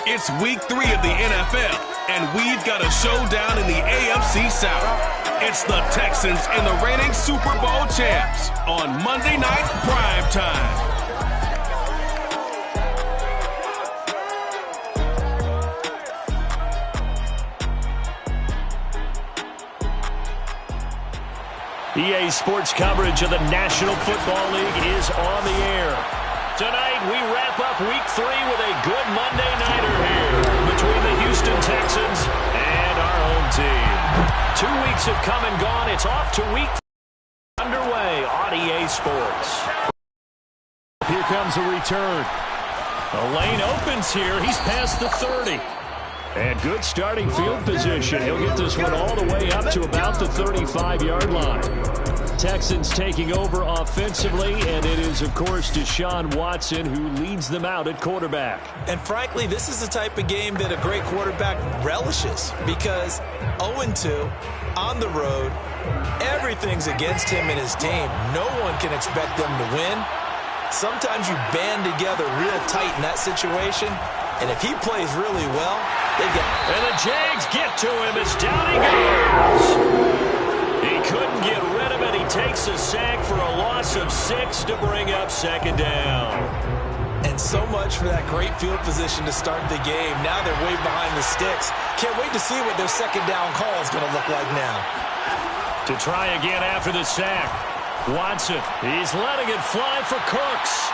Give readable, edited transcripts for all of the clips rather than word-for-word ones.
It's week 3 of the NFL, and we've got a showdown in the AFC South. It's the Texans and the reigning Super Bowl champs on Monday Night Prime Time. EA Sports coverage of the National Football League is on the air. Tonight, we wrap up Week 3 with a good Monday nighter here between the Houston Texans and our home team. 2 weeks have come and gone. It's off to Week 3 underway on EA Sports. Here comes a return. The lane opens here. He's past the 30. And good starting field position. He'll get this one all the way up to about the 35-yard line. Texans taking over offensively, and it is, of course, Deshaun Watson who leads them out at quarterback. And frankly, this is the type of game that a great quarterback relishes because 0-2 on the road, everything's against him and his team. No one can expect them to win. Sometimes you band together real tight in that situation, and if he plays really well, they get. And the Jags get to him as down he goes. He couldn't get rid of it. He takes a sack for a loss of 6 to bring up second down. And so much for that great field position to start the game. Now they're way behind the sticks. Can't wait to see what their second down call is going to look like now. To try again after the sack. Watson, he's letting it fly for Cooks.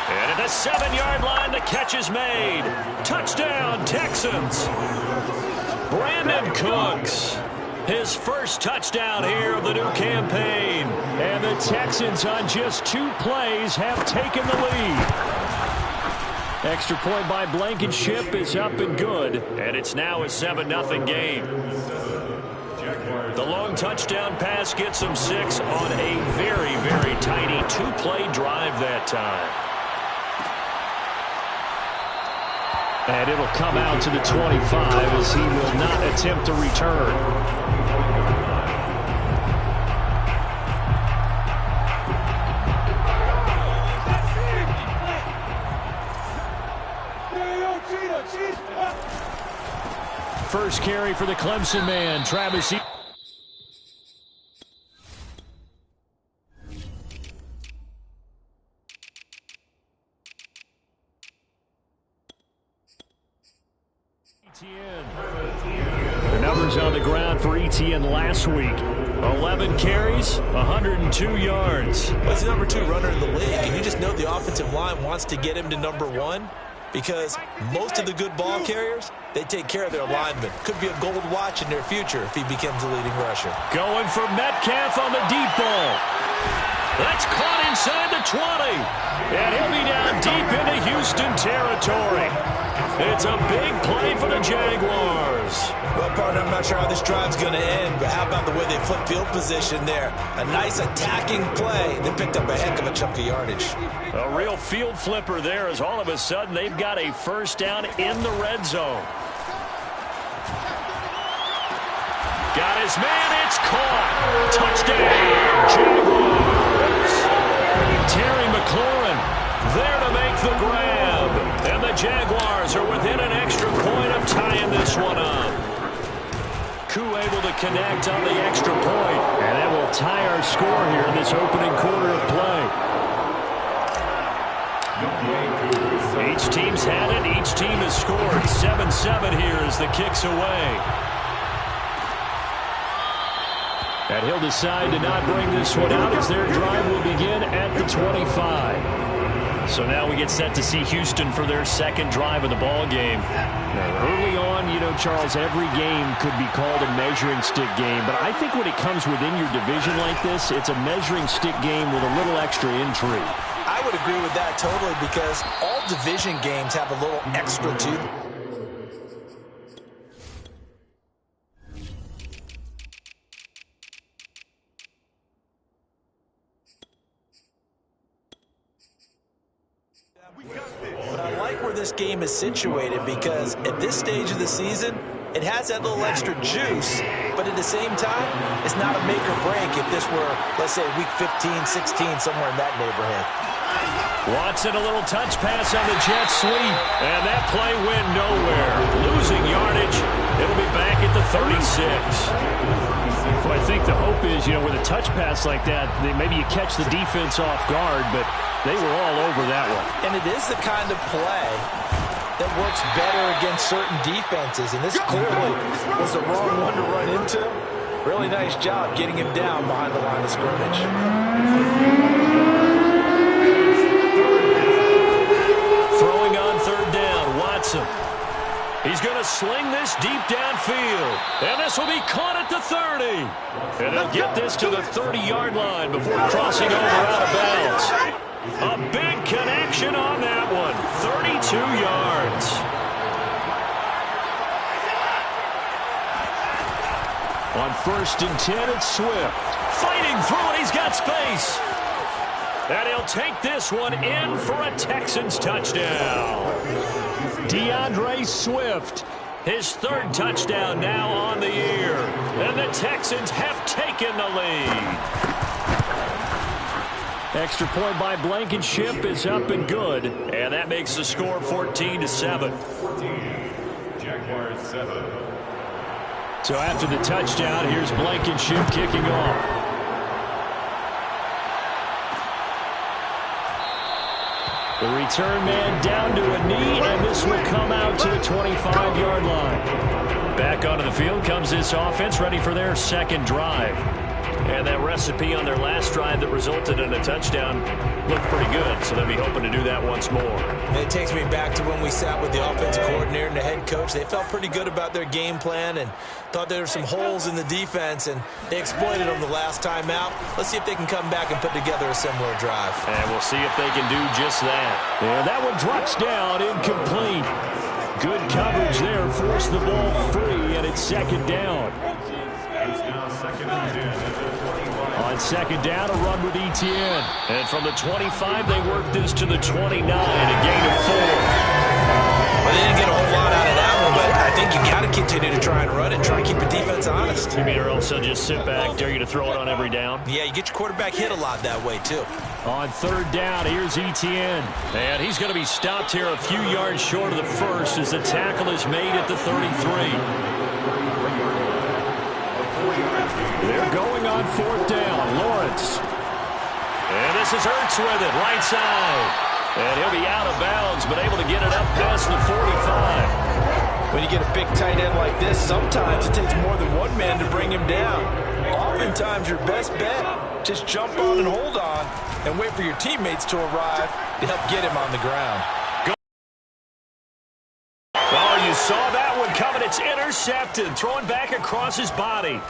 And at the 7-yard line, the catch is made. Touchdown, Texans. Brandon Cooks. His first touchdown here of the new campaign. And the Texans on just 2 plays have taken the lead. Extra point by Blankenship is up and good. And it's now a 7-0 game. The long touchdown pass gets them 6 on a very, very tiny 2-play drive that time. And it'll come out to the 25 as he will not attempt to return. First carry for the Clemson man, Travis. The numbers on the ground for Etienne last week. 11 carries, 102 yards. Well, he's the number 2 runner in the league, and you just know the offensive line wants to get him to number 1 because most of the good ball carriers, they take care of their linemen. Could be a gold watch in their future if he becomes the leading rusher. Going for Metcalf on the deep ball. That's caught inside the 20. And he'll be down deep into Houston territory. It's a big play for the Jaguars. Well, partner, I'm not sure how this drive's going to end, but how about the way they flip field position there? A nice attacking play. They picked up a heck of a chunk of yardage. A real field flipper there as all of a sudden they've got a first down in the red zone. Got his man. It's caught. Touchdown, Jaguars. Terry McLaurin there to make the grab. And the Jaguars are within an extra point of tying this one up. Koo able to connect on the extra point. And that will tie our score here in this opening quarter of play. Each team's had it. Each team has scored. 7-7 here as the kick's away. And he'll decide to not bring this one out as their drive will begin at the 25. So now we get set to see Houston for their second drive of the ball game. Now, early on, you know, Charles, every game could be called a measuring stick game. But I think when it comes within your division like this, it's a measuring stick game with a little extra intrigue. I would agree with that totally because all division games have a little extra to them. But I like where this game is situated because at this stage of the season, it has that little extra juice, but at the same time, it's not a make or break if this were, let's say, week 15, 16, somewhere in that neighborhood. Watson, a little touch pass on the jet sweep, and that play went nowhere. Losing yardage. It'll be back at the 36. Well, I think the hope is, with a touch pass like that, maybe you catch the defense off guard, but they were all over that one. And it is the kind of play that works better against certain defenses, and this clearly was the wrong one to run into. Really nice job getting him down behind the line of scrimmage. Throwing on third down, Watson. He's going to sling this deep downfield. And this will be caught at the 30. And they'll get this to the 30-yard line before crossing over out of bounds. A big connection on that one. 32 yards. On 1st and 10, it's Swift. Fighting through it. He's got space. And he'll take this one in for a Texans touchdown. DeAndre Swift, his 3rd touchdown now on the year. And the Texans have taken the lead. Extra point by Blankenship is up and good. And that makes the score 14-7. Jaguars 7. So after the touchdown, here's Blankenship kicking off. The return man down to a knee, and this will come out to the 25-yard line. Back onto the field comes this offense, ready for their 2nd drive. And that recipe on their last drive that resulted in a touchdown looked pretty good, so they'll be hoping to do that once more. It takes me back to when we sat with the offensive coordinator and the head coach. They felt pretty good about their game plan and thought there were some holes in the defense, and they exploited them the last time out. Let's see if they can come back and put together a similar drive. And we'll see if they can do just that. And that one drops down, incomplete. Good coverage there, forced the ball free, and it's 2nd down. On 2nd down, a run with Etienne. And from the 25, they work this to the 29, a gain of 4. Well, they didn't get a whole lot out of that one, but I think you got to continue to try and run it, try and keep the defense honest. You mean, or else they'll just sit back, dare you to throw it on every down? Yeah, you get your quarterback hit a lot that way, too. On 3rd down, here's Etienne. And he's going to be stopped here a few yards short of the first as the tackle is made at the 33. They're going on 4th down. Lawrence. And this is Hurts with it, right side. And he'll be out of bounds, but able to get it up past the 45. When you get a big tight end like this, sometimes it takes more than one man to bring him down. Oftentimes, your best bet, just jump on and hold on and wait for your teammates to arrive to help get him on the ground. Oh, you saw that one coming. It's intercepted, throwing back across his body.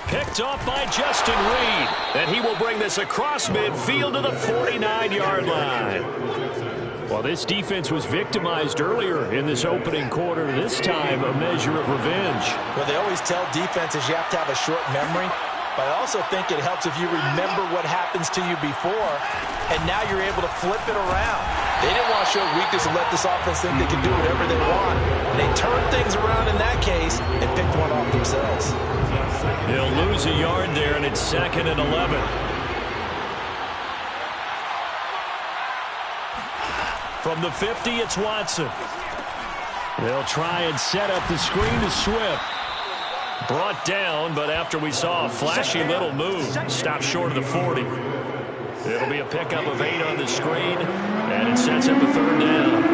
Picked off by Justin Reed. And he will bring this across midfield to the 49-yard line. Well, this defense was victimized earlier in this opening quarter. This time, a measure of revenge. Well, they always tell defenses you have to have a short memory. But I also think it helps if you remember what happens to you before, and now you're able to flip it around. They didn't want to show weakness and let this offense think they can do whatever they want. And they turned things around in that case and picked one off themselves. They'll lose a yard there, and it's 2nd and 11. From the 50, it's Watson. They'll try and set up the screen to Swift. Brought down, but after we saw a flashy little move, stopped short of the 40. It'll be a pickup of 8 on the screen, and it sets up a 3rd down.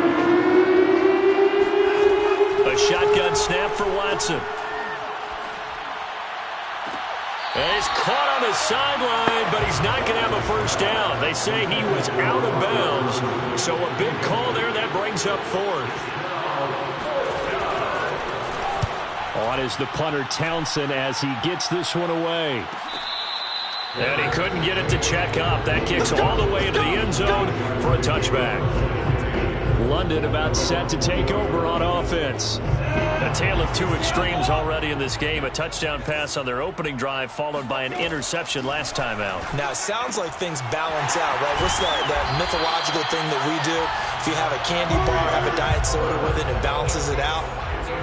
A shotgun snap for Watson. And he's caught on the sideline, but he's not going to have a 1st down. They say he was out of bounds, so a big call there that brings up 4th. On is the punter Townsend as he gets this one away. And he couldn't get it to check up. That kicks all the way into the end zone for a touchback. London about set to take over on offense. A tale of two extremes already in this game. A touchdown pass on their opening drive followed by an interception last time out. Now, it sounds like things balance out, right? What's that mythological thing that we do? If you have a candy bar, have a diet soda with it, it balances it out.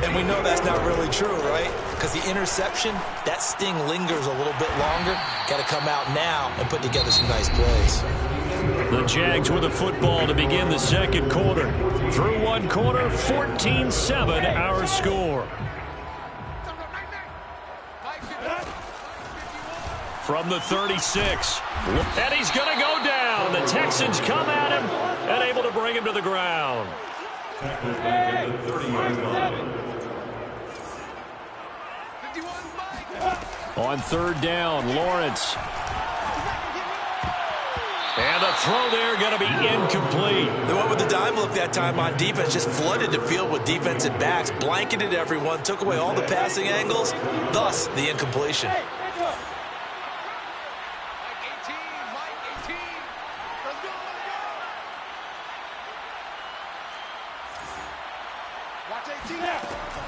And we know that's not really true, right? Because the interception, that sting lingers a little bit longer. Got to come out now and put together some nice plays. The Jags with the football to begin the second quarter. Through one quarter, 14-7 our score. From the 36. And he's going to go down. The Texans come at him and able to bring him to the ground. On third down, Lawrence. And the throw there going to be incomplete. They went with the dime look that time on defense. Just flooded the field with defensive backs. Blanketed everyone. Took away all the passing angles. Thus, the incompletion.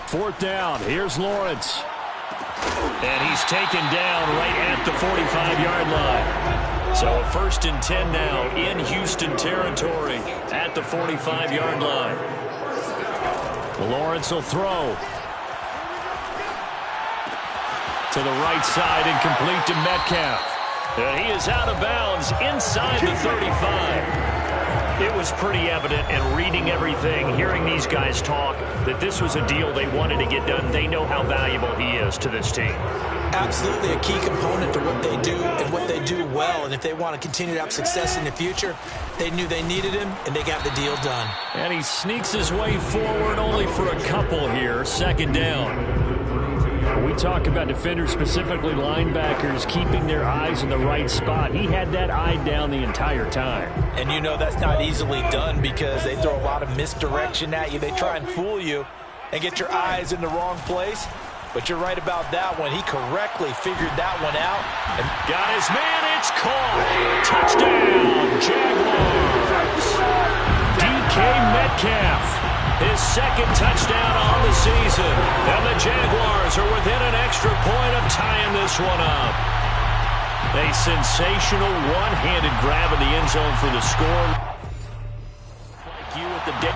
Fourth down. Here's Lawrence. And he's taken down right at the 45-yard line. So a 1st and 10 now in Houston territory at the 45-yard line. Lawrence will throw. To the right side and complete to Metcalf. And he is out of bounds inside the 35. It was pretty evident in reading everything, hearing these guys talk, that this was a deal they wanted to get done. They know how valuable he is to this team. Absolutely a key component to what they do and what they do well. And if they want to continue to have success in the future, they knew they needed him, and they got the deal done. And he sneaks his way forward only for a couple here. Second down. We talk about defenders, specifically linebackers, keeping their eyes in the right spot. He had that eye down the entire time. And you know that's not easily done because they throw a lot of misdirection at you. They try and fool you and get your eyes in the wrong place. But you're right about that one. He correctly figured that one out. And got his man. It's caught. Touchdown, Jaguars. DK Metcalf. His second touchdown on the season. And the Jaguars are within an extra point of tying this one up. A sensational one-handed grab in the end zone for the score. Like you at the day.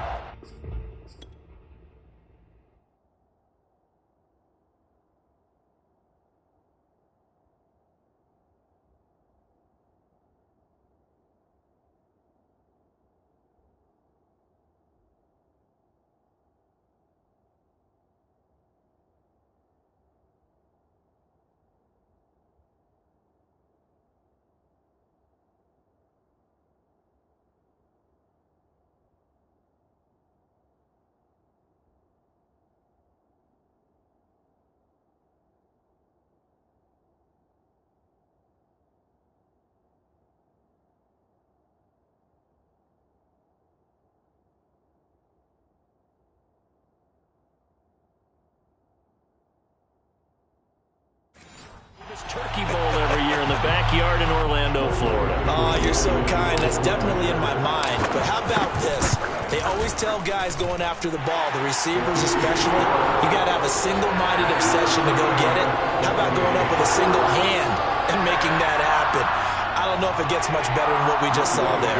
Turkey Bowl every year in the backyard in Orlando, Florida. Oh, you're so kind. That's definitely in my mind. But how about this? They always tell guys going after the ball, the receivers especially, you got to have a single-minded obsession to go get it. How about going up with a single hand and making that happen? I don't know if it gets much better than what we just saw there.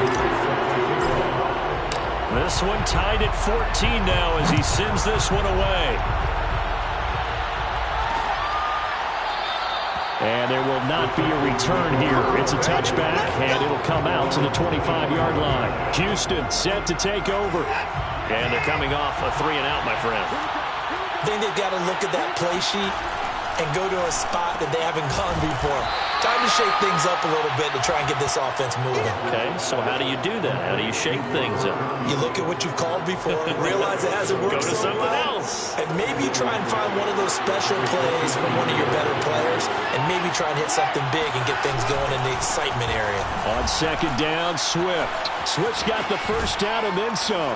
This one tied at 14 now as he sends this one away. And there will not be a return here. It's a touchback, and it'll come out to the 25-yard line. Houston set to take over. And they're coming off a 3-and-out, my friend. I think they've got to look at that play sheet and go to a spot that they haven't gone before. Time to shake things up a little bit to try and get this offense moving. Okay, so how do you do that? How do you shake things up? You look at what you've called before, realize it hasn't worked Go to so something well, else. and maybe try and find one of those special plays from one of your better players, and maybe try and hit something big and get things going in the excitement area. On second down, Swift. Swift's got the first down and then some.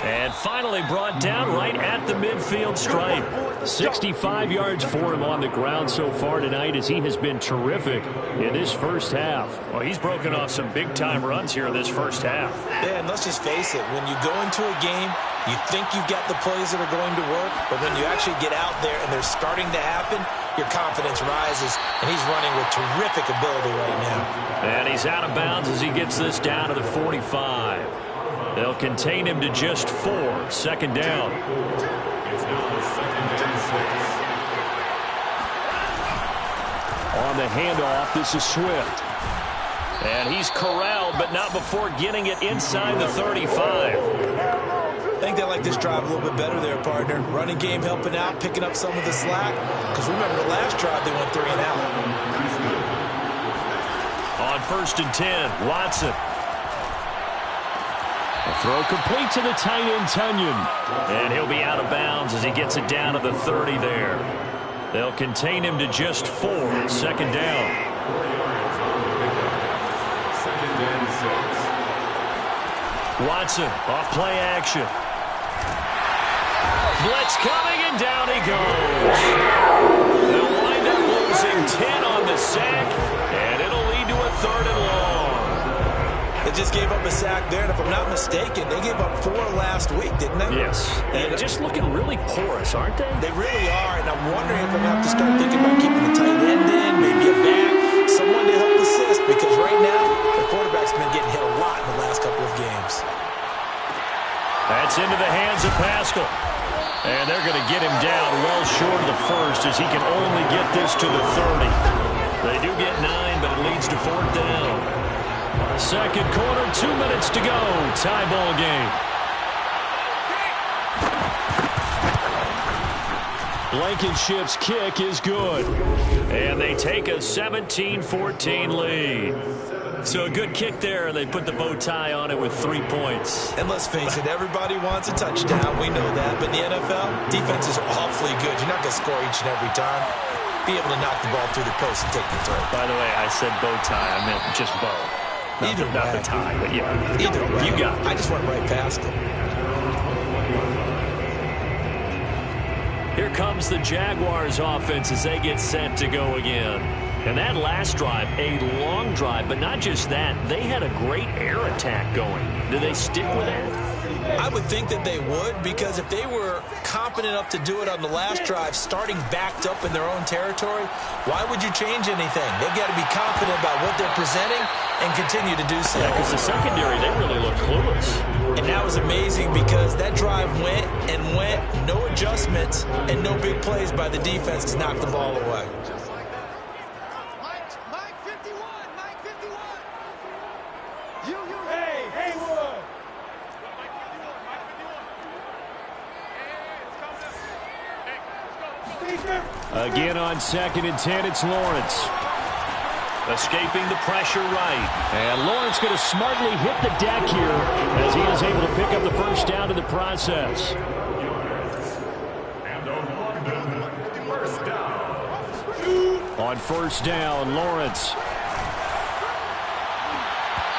And finally brought down right at the midfield stripe. 65 yards for him on the ground so far tonight as he has been terrific in this first half. Well, he's broken off some big-time runs here in this first half. Yeah, and let's just face it, when you go into a game, you think you've got the plays that are going to work, but when you actually get out there and they're starting to happen, your confidence rises, and he's running with terrific ability right now. And he's out of bounds as he gets this down to the 45. They'll contain him to just 4. Second down. On the handoff, this is Swift. And he's corralled, but not before getting it inside the 35. I think they like this drive a little bit better there, partner. Running game helping out, picking up some of the slack. Because remember, the last drive they went 3 and out. On 1st and 10, Watson. A throw complete to the tight end, Tunyon. And he'll be out of bounds as he gets it down to the 30 there. They'll contain him to just 4. 2nd down. Watson off play action. Blitz coming, and down he goes. They'll wind up losing 10 on the sack, and it'll lead to a 3rd and long. They just gave up a sack there, and if I'm not mistaken, they gave up 4 last week, didn't they? Yes, and just looking really porous, aren't they? They really are, and I'm wondering if I'm going to have to start thinking about keeping the tight end in, maybe a back, someone to help assist, because right now, the quarterback's been getting hit a lot in the last couple of games. That's into the hands of Pascal. And they're going to get him down well short of the 1st as he can only get this to the 30. They do get 9, but it leads to 4th down. 2nd quarter, 2 minutes to go. Tie ball game. Blankenship's kick is good. And they take a 17-14 lead. So a good kick there, and they put the bow tie on it with 3 points. And let's face it, everybody wants a touchdown. We know that. But in the NFL, defense is awfully good. You're not going to score each and every time. Be able to knock the ball through the post and take the throw. By the way, I said bow tie. I meant just bow. Not the tie, but yeah. Either way. You got it. I just went right past it. Here comes the Jaguars offense as they get set to go again. And that last drive, a long drive, but not just that. They had a great air attack going. Do they stick with that? I would think that they would, because if they were competent enough to do it on the last drive, starting backed up in their own territory, why would you change anything? They've got to be confident about what they're presenting and continue to do so. Yeah, because the secondary, they really look clueless. And that was amazing because that drive went and went, no adjustments, and no big plays by the defense to knock the ball away. Again on 2nd and 10, it's Lawrence. Escaping the pressure right. And Lawrence going to smartly hit the deck here as he is able to pick up the 1st down in the process. On 1st down, Lawrence.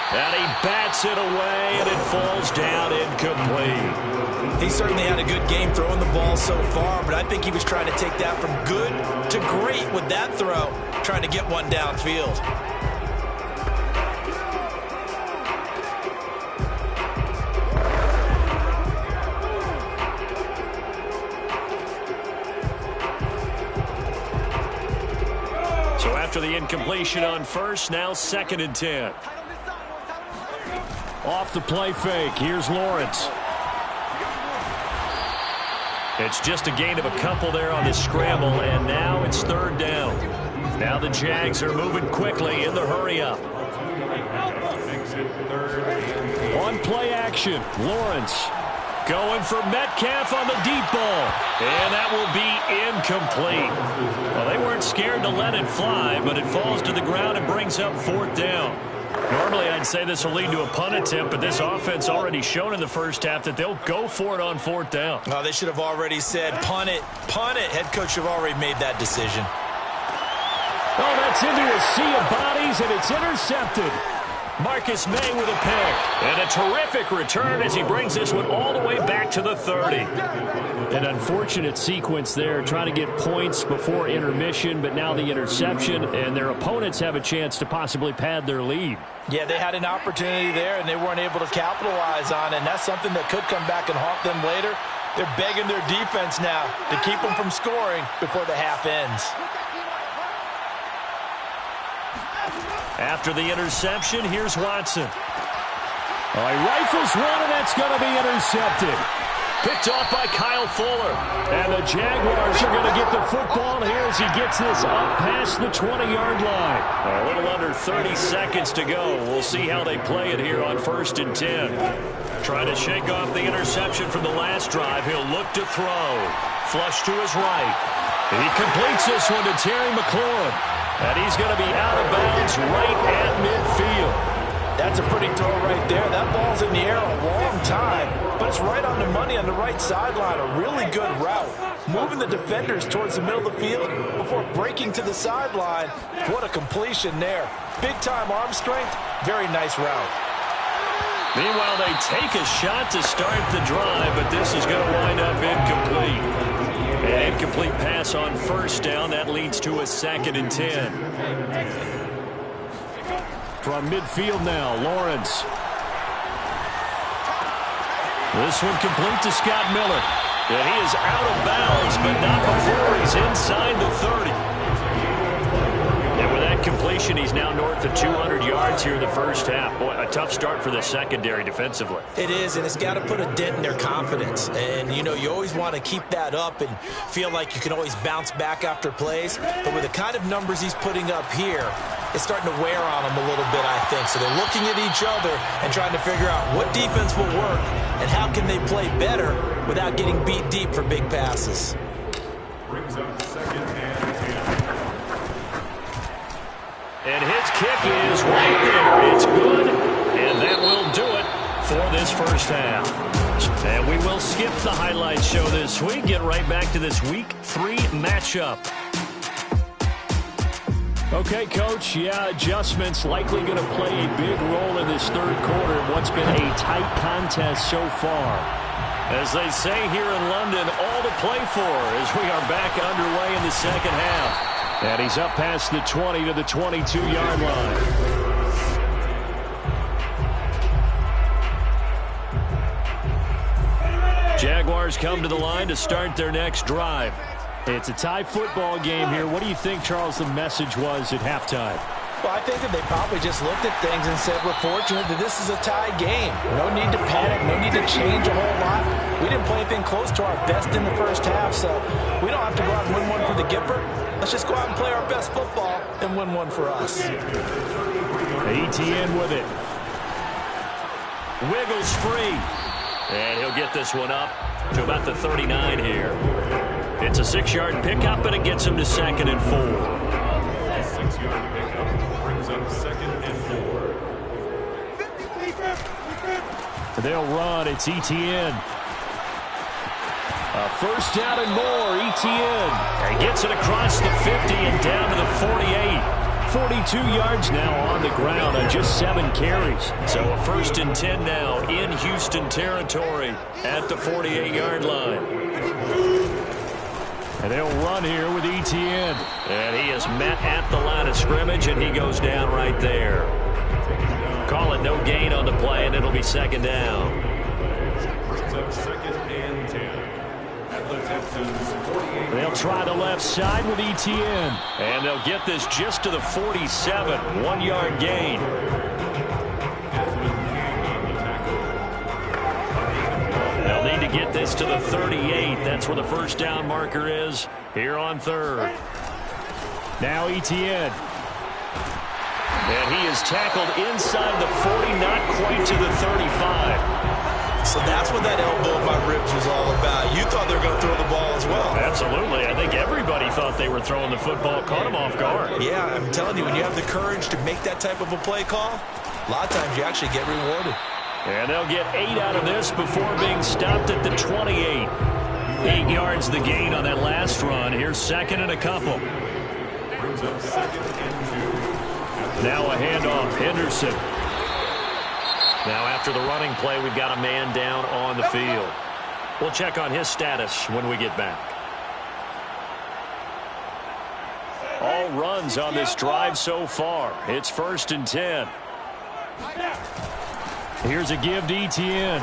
And he bats it away, and it falls down incomplete. He certainly had a good game throwing the ball so far, but I think he was trying to take that from good to great with that throw, trying to get one downfield. So after the incompletion on 1st, now 2nd and 10. Off the play fake, here's Lawrence. It's just a gain of a couple there on the scramble, and now it's 3rd down. Now the Jags are moving quickly in the hurry-up. On play action, Lawrence going for Metcalf on the deep ball, and that will be incomplete. Well, they weren't scared to let it fly, but it falls to the ground and brings up 4th down. Normally, I'd say this will lead to a punt attempt, but this offense already shown in the 1st half that they'll go for it on 4th down. Oh, they should have already said, punt it, punt it. Head coach should have already made that decision. Oh, that's into a sea of bodies, and it's intercepted. Marcus May with a pick. And a terrific return as he brings this one all the way back to the 30. An unfortunate sequence there, trying to get points before intermission, but now the interception, and their opponents have a chance to possibly pad their lead. Yeah, they had an opportunity there, and they weren't able to capitalize on it, and that's something that could come back and haunt them later. They're begging their defense now to keep them from scoring before the half ends. After the interception, here's Watson. Oh, he rifles one, and that's going to be intercepted. Picked off by Kyle Fuller. And the Jaguars are going to get the football here as he gets this up past the 20-yard line. A little under 30 seconds to go. We'll see how they play it here on 1st and 10. Trying to shake off the interception from the last drive. He'll look to throw. Flush to his right. He completes this one to Terry McLaurin. And he's going to be out of bounds right at midfield. That's a pretty throw right there. That ball's in the air a long time, but it's right on the money on the right sideline. A really good route. Moving the defenders towards the middle of the field before breaking to the sideline. What a completion there. Big-time arm strength. Very nice route. Meanwhile, they take a shot to start the drive, but this is going to wind up incomplete. An incomplete pass on 1st down. That leads to a 2nd and 10. From midfield now, Lawrence. This one complete to Scott Miller. And he is out of bounds, but not before he's inside the 30. And with that completion, he's now north of 200 yards here in the first half. Boy, a tough start for the secondary defensively. It is, and it's got to put a dent in their confidence. And, you know, you always want to keep that up and feel like you can always bounce back after plays. But with the kind of numbers he's putting up here, it's starting to wear on them a little bit, I think. So they're looking at each other and trying to figure out what defense will work and how can they play better without getting beat deep for big passes. Brings up 2nd and 10. And his kick is right there. It's good, and that will do it for this first half. And we will skip the highlight show this week. Get right back to this Week 3 matchup. Okay, Coach, yeah, adjustments likely going to play a big role in this third quarter in what's been a tight contest so far. As they say here in London, all to play for as we are back underway in the second half. And he's up past the 20 to the 22-yard line. Jaguars come to the line to start their next drive. It's a tie football game here. What do you think, Charles, the message was at halftime? Well, I think that they probably just looked at things and said, we're fortunate that this is a tie game. No need to panic, no need to change a whole lot. We didn't play anything close to our best in the first half, so we don't have to go out and win one for the Gipper. Let's just go out and play our best football and win one for us. Etienne with it. Wiggles free. And he'll get this one up to about the 39 here. It's a 6-yard pickup, and it gets him to 2nd and 4. 6-yard pickup brings up 2nd and 4. They'll run. It's Etienne. A first down and more. Etienne. And gets it across the 50 and down to the 48. 42 yards now on the ground on just 7 carries. So a 1st and 10 now in Houston territory at the 48-yard line. And they'll run here with Etienne. And he is met at the line of scrimmage, and he goes down right there. Call it no gain on the play, and it'll be 2nd down. Brings up 2nd and 10. At the Texans' 48. They'll try the left side with Etienne. And they'll get this just to the 47. 1-yard gain. They'll need to get this to the 38. That's where the first down marker is here on 3rd. Now Etienne. And he is tackled inside the 40, not quite to the 35. So that's what that elbow in my ribs was all about. You thought they were going to throw the ball as well. Absolutely. I think everybody thought they were throwing the football, caught him off guard. Yeah, I'm telling you, when you have the courage to make that type of a play call, a lot of times you actually get rewarded. And they'll get 8 out of this before being stopped at the 28. 8 yards the gain on that last run. Here's 2nd and a couple. Brings up 2nd and 2. Now a handoff. Henderson. Now after the running play, we've got a man down on the field. We'll check on his status when we get back. All runs on this drive so far. It's 1st and 10. Here's a give to Etienne.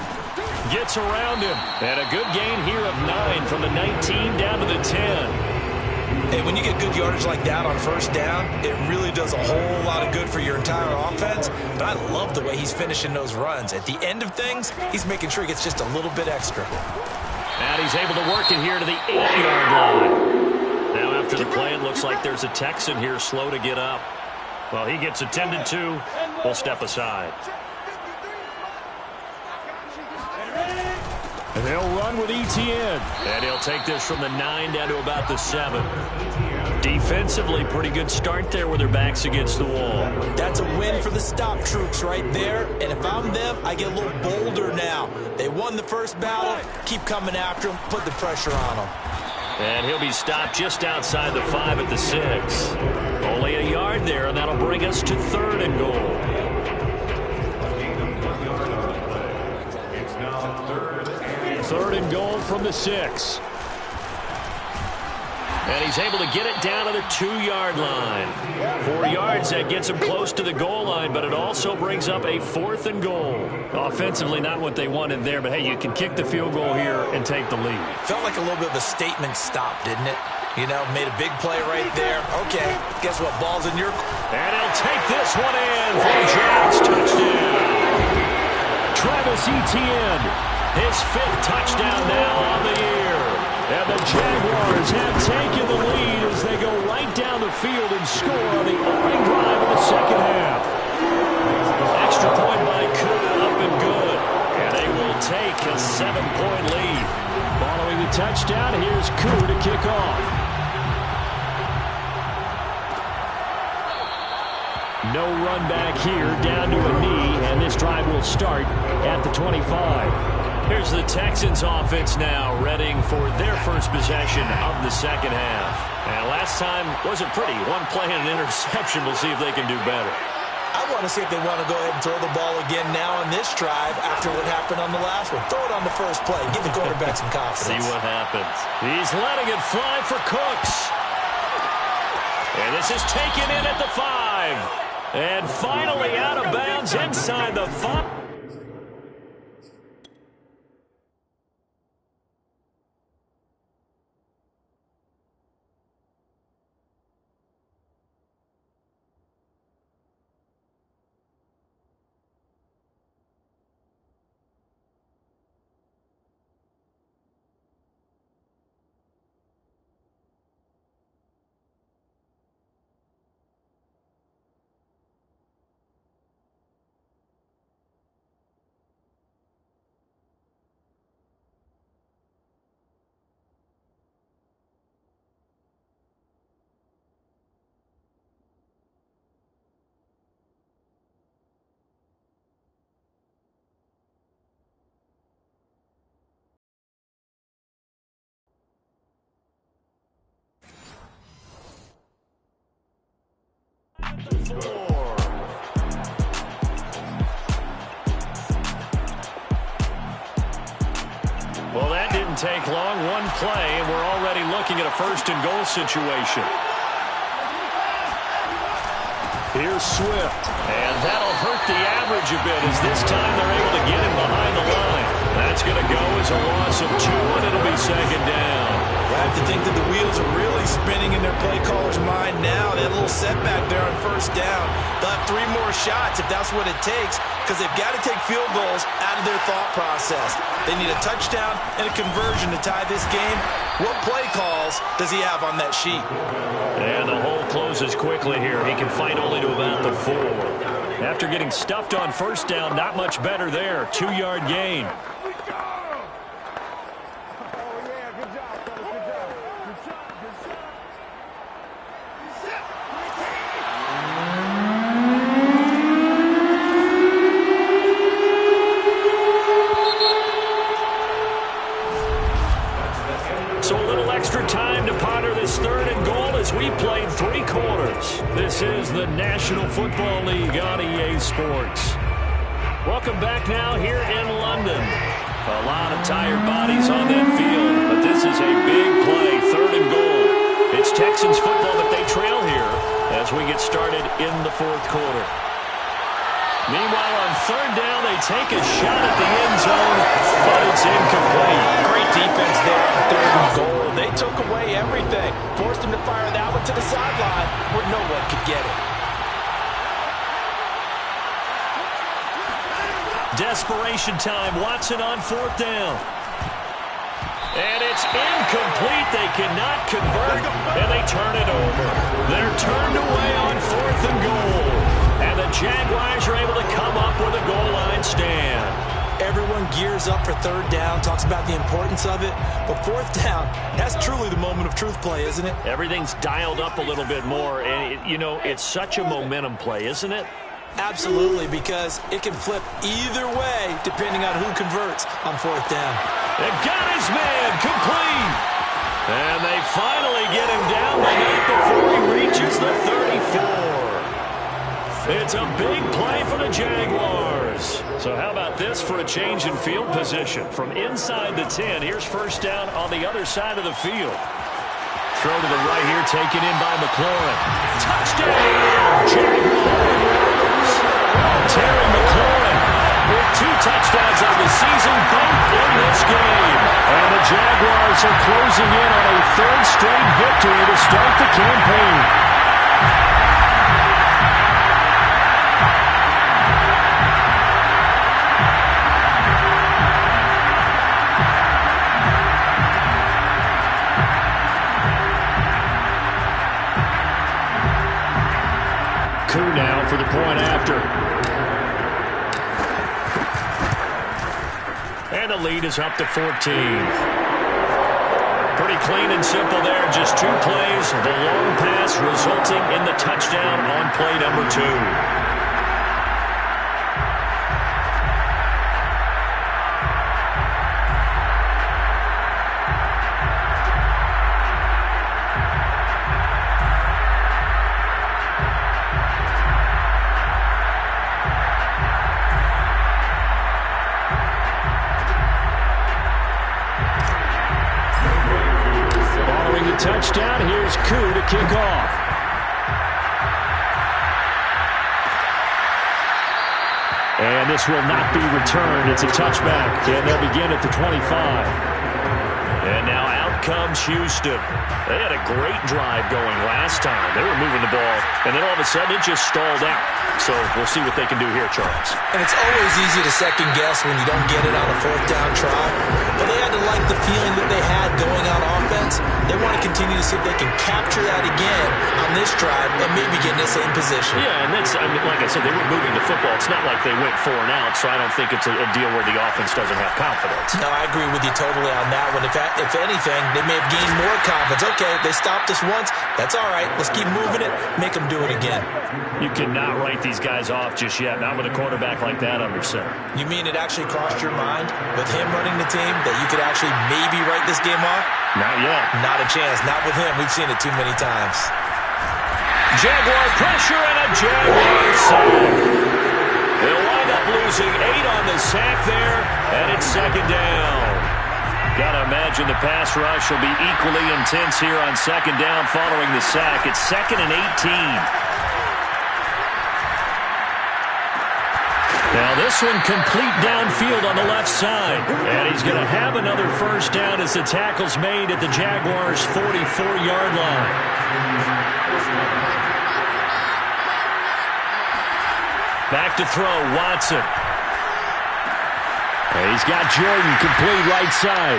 Gets around him. And a good gain here of 9 from the 19 down to the 10. And when you get good yardage like that on first down, it really does a whole lot of good for your entire offense. But I love the way he's finishing those runs. At the end of things, he's making sure he gets just a little bit extra. And he's able to work it here to the 8-yard line. Now after the play, it looks like there's a Texan here slow to get up. Well, he gets attended to. We'll step aside. And they'll run with ETN. And he'll take this from the 9 down to about the 7. Defensively, pretty good start there with their backs against the wall. That's a win for the stop troops right there. And if I'm them, I get a little bolder now. They won the first battle. Keep coming after them. Put the pressure on them. And he'll be stopped just outside the 5 at the 6. Only a yard there, and that'll bring us to 3rd and goal. Third and goal from the 6. And he's able to get it down to the 2-yard line. 4 yards, that gets him close to the goal line, but it also brings up a 4th and goal. Offensively, not what they wanted there, but hey, you can kick the field goal here and take the lead. Felt like a little bit of a statement stop, didn't it? You know, made a big play right there. Okay, guess what? Ball's in your... And he'll take this one in for a Jags touchdown. Travis Etienne. His 5th touchdown now on the year. And the Jaguars have taken the lead as they go right down the field and score on the opening drive of the second half. Extra point by Koo, up and good. And they will take a 7-point lead. Following the touchdown, here's Koo to kick off. No run back here, down to a knee, and this drive will start at the 25. Here's the Texans offense now, readying for their first possession of the second half. And last time wasn't pretty. One play and an interception. We'll see if they can do better. I want to see if they want to go ahead and throw the ball again now on this drive after what happened on the last one. Throw it on the first play. Give the quarterback some confidence. See what happens. He's letting it fly for Cooks. And this is taken in at the 5. And finally out of bounds inside the 5. Well, that didn't take long. One play, and we're already looking at a 1st and goal situation. Here's Swift. And that'll hurt the average a bit as this time they're able to get him behind the line. That's going to go as a loss of 2, and it'll be 2nd down. I have to think that the wheels are really spinning in their play caller's mind now. They had a little setback there on first down. They'll have 3 more shots if that's what it takes, because they've got to take field goals out of their thought process. They need a touchdown and a conversion to tie this game. What play calls does he have on that sheet? And the hole closes quickly here. He can fight only to about the 4. After getting stuffed on first down, not much better there. 2-yard gain. So a little extra time to ponder this 3rd and goal as we played 3 quarters. This is the National Football League on EA Sports. Welcome back now here in London. A lot of tired bodies on that field, but this is a big play, 3rd and goal. It's Texans football, but they trail here as we get started in the 4th quarter. Meanwhile, on 3rd down, they take a shot at the end zone, but it's incomplete. Great defense there on 3rd and goal. They took away everything. Forced him to fire that one to the sideline where no one could get it. Desperation time. Watson on 4th down. And it's incomplete. They cannot convert, and they turn it over. They're turned away on 4th and goal. And the Jaguars are able to come up with a goal line stand. Everyone gears up for 3rd down, talks about the importance of it. But 4th down, that's truly the moment of truth play, isn't it? Everything's dialed up a little bit more. And, it's such a momentum play, isn't it? Absolutely, because it can flip either way depending on who converts on 4th down. They've got his man complete. And they finally get him down, but not before he reaches the 34. It's a big play for the Jaguars. So how about this for a change in field position? From inside the 10, here's 1st down on the other side of the field. Throw to the right here, taken in by McLaurin. Touchdown, Jaguars! Terry McLaurin with 2 touchdowns on the season, both in this game. And the Jaguars are closing in on a 3rd straight victory to start the campaign. Now for the point after. And the lead is up to 14. Pretty clean and simple there. Just 2 plays. The long pass resulting in the touchdown on play number 2. Touchdown. Here's Koo to kick off. And this will not be returned. It's a touchback. And they'll begin at the 25. And now out comes Houston. They had a great drive going last time. They were moving the ball, and then all of a sudden it just stalled out. So we'll see what they can do here, Charles. And it's always easy to second guess when you don't get it on a 4th down try. But they had to like the feeling that they had going on offense. They want to continue to see if they can capture that again on this drive and maybe get in the same position. Yeah, and that's, like I said, they were moving the football. It's not like they went 4 and out, so I don't think it's a deal where the offense doesn't have confidence. No, I agree with you totally on that one. If anything, they may have gained more confidence. Okay, they stopped us once. That's all right. Let's keep moving it. Make them do it again. You cannot write these guys off just yet, not with a quarterback like that under center. You mean it actually crossed your mind with him running the team that you could actually maybe write this game off? Not yet. Not a chance. Not with him. We've seen it too many times. Jaguar pressure and a Jaguar sack. They'll wind up losing 8 on the sack there, and it's 2nd down. Gotta imagine the pass rush will be equally intense here on 2nd down following the sack. It's 2nd and 18. Now this one complete downfield on the left side. And he's going to have another 1st down as the tackle's made at the Jaguars' 44-yard line. Back to throw, Watson. And he's got Jordan complete right side.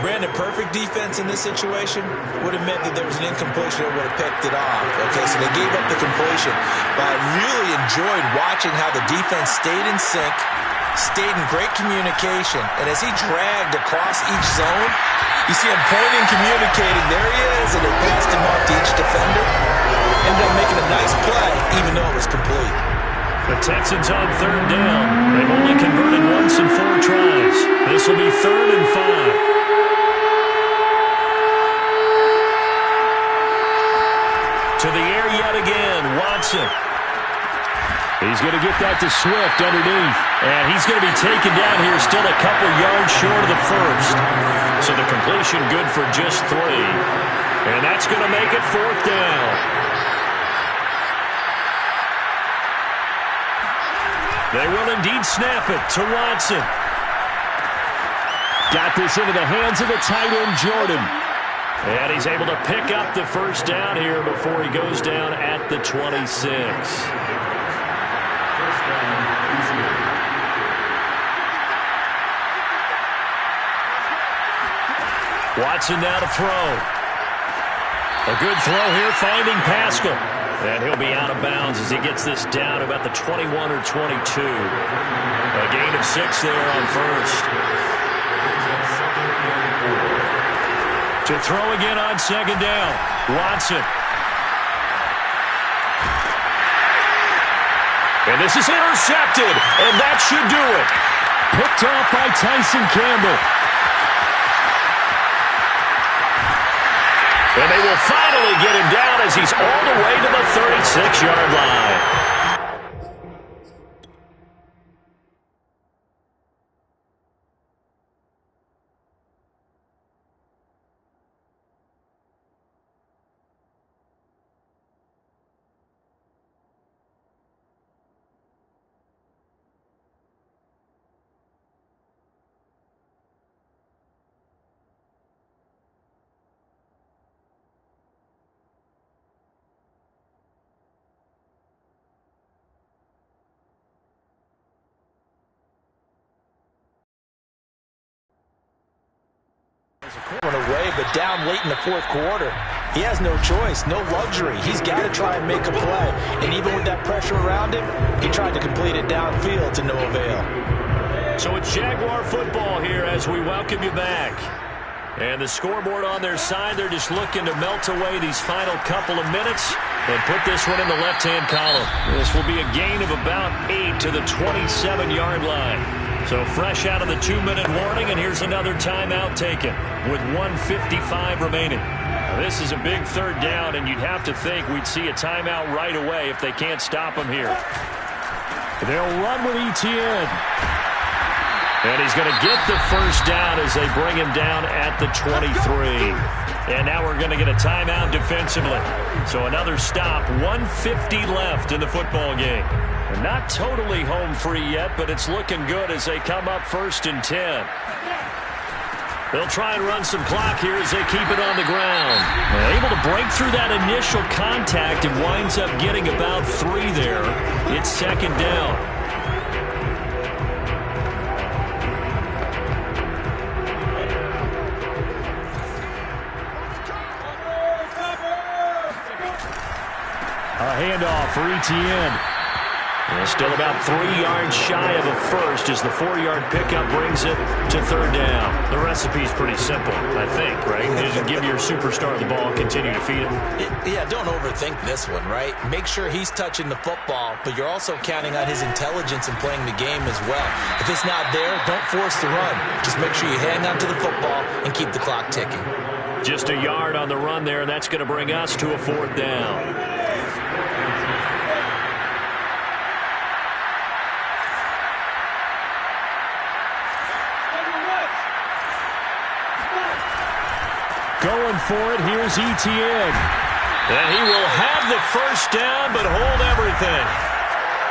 Brandon, perfect defense in this situation would have meant that there was an incompletion that would have picked it off. Okay, so they gave up the completion. But I really enjoyed watching how the defense stayed in sync, stayed in great communication, and as he dragged across each zone, you see him pointing, communicating. There he is, and they passed him off to each defender. Ended up making a nice play, even though it was complete. The Texans on 3rd down. They've only converted once in 4 tries. This will be 3rd and 5. To the air yet again, Watson. He's going to get that to Swift underneath. And he's going to be taken down here still a couple yards short of the 1st. So the completion good for just 3. And that's going to make it 4th down. They will indeed snap it to Watson. Got this into the hands of the tight end, Jordan. And he's able to pick up the first down here before he goes down at the 26. Watson now to throw. A good throw here, finding Pascal. And he'll be out of bounds as he gets this down about the 21 or 22. A gain of 6 there on first. To throw again on second down. Watson. And this is intercepted. And that should do it. Picked off by Tyson Campbell. And they will finally get him down as he's all the way to the 36-yard line. Away, but down late in the fourth quarter. He has no choice, no luxury. He's got to try and make a play. And even with that pressure around him, he tried to complete it downfield to no avail. So it's Jaguar football here as we welcome you back. And the scoreboard on their side, they're just looking to melt away these final couple of minutes and put this one in the left-hand column. This will be a gain of about 8 to the 27-yard line. So fresh out of the 2-minute warning, and here's another timeout taken with 1:55 remaining. Now, this is a big third down, and you'd have to think we'd see a timeout right away if they can't stop him here. They'll run with Etienne. And he's going to get the first down as they bring him down at the 23. And now we're going to get a timeout defensively. So another stop, 1:50 left in the football game. And not totally home free yet, but it's looking good as they come up 1st and 10. They'll try and run some clock here as they keep it on the ground. They're able to break through that initial contact and winds up getting about 3 there. It's second down. A handoff for Etienne. And still about 3 yards shy of a first as the 4-yard pickup brings it to third down. The recipe's pretty simple, I think, right? You just give your superstar the ball and continue to feed him. Yeah, don't overthink this one, right? Make sure he's touching the football, but you're also counting on his intelligence in playing the game as well. If it's not there, don't force the run. Just make sure you hang on to the football and keep the clock ticking. Just a yard on the run there, and that's going to bring us to a 4th down. Going for it, here's Etienne. And he will have the first down, but hold everything.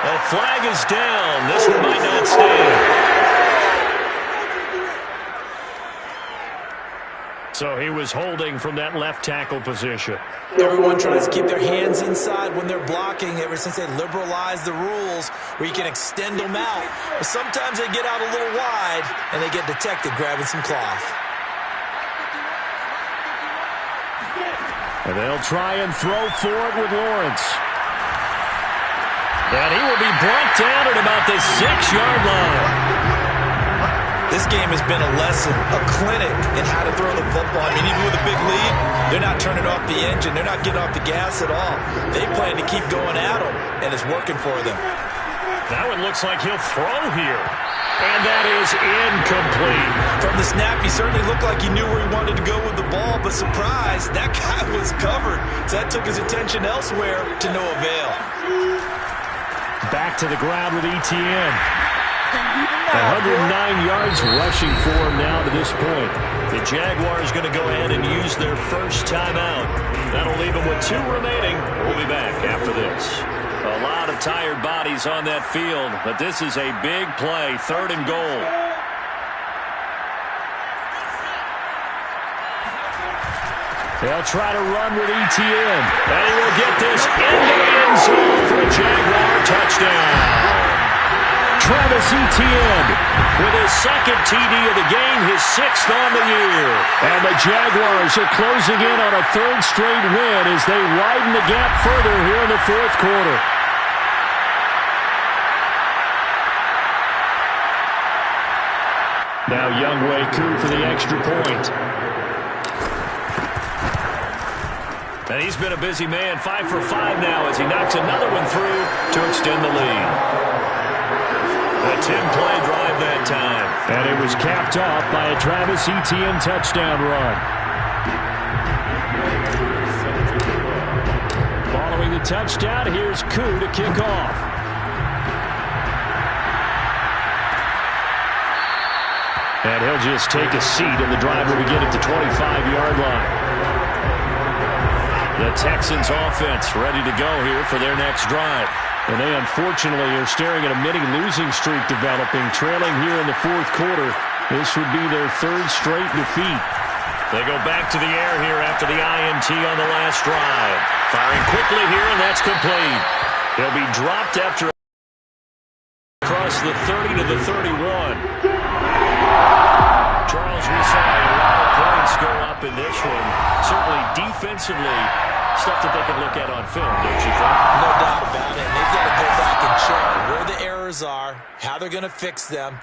A flag is down. This one might not stand. So he was holding from that left tackle position. Everyone tries to keep their hands inside when they're blocking ever since they liberalized the rules where you can extend them out. But sometimes they get out a little wide and they get detected grabbing some cloth. And they'll try and throw for it with Lawrence. And he will be brought down at about the 6-yard line. This game has been a lesson, a clinic in how to throw the football. I mean, even with a big lead, they're not turning off the engine. They're not getting off the gas at all. They plan to keep going at them, and it's working for them. That one looks like he'll throw here. And that is incomplete. From the snap, he certainly looked like he knew where he wanted to go with the ball, but surprise, that guy was covered. So that took his attention elsewhere to no avail. Back to the ground with Etienne. 109 yards rushing for him now to this point. The Jaguars going to go ahead and use their first timeout. That'll leave them with 2 remaining. We'll be back after this. A lot of tired bodies on that field, but this is a big play, 3rd and goal. They'll try to run with Etienne. And he will get this into the end zone for a Jaguar touchdown. Travis Etienne with his second TD of the game, his 6th on the year. And the Jaguars are closing in on a 3rd straight win as they widen the gap further here in the 4th quarter. Now Younghoe Koo for the extra point. And he's been a busy man, 5 for 5 now as he knocks another one through to extend the lead. A 10-play drive that time. And it was capped off by a Travis Etienne touchdown run. Following the touchdown, here's Koo to kick off. And he'll just take a seat, and the drive will begin at the 25-yard line. The Texans offense ready to go here for their next drive. And they unfortunately are staring at a mini losing streak developing, trailing here in the 4th quarter. This would be their 3rd straight defeat. They go back to the air here after the INT on the last drive. Firing quickly here, and that's complete. He'll be dropped after across the 30 to the 31. Charles, we saw a lot of points go up in this one. Certainly defensively, stuff that they can look at on film, don't you think? No doubt about it. And they've got to go back and check where the errors are, how they're going to fix them.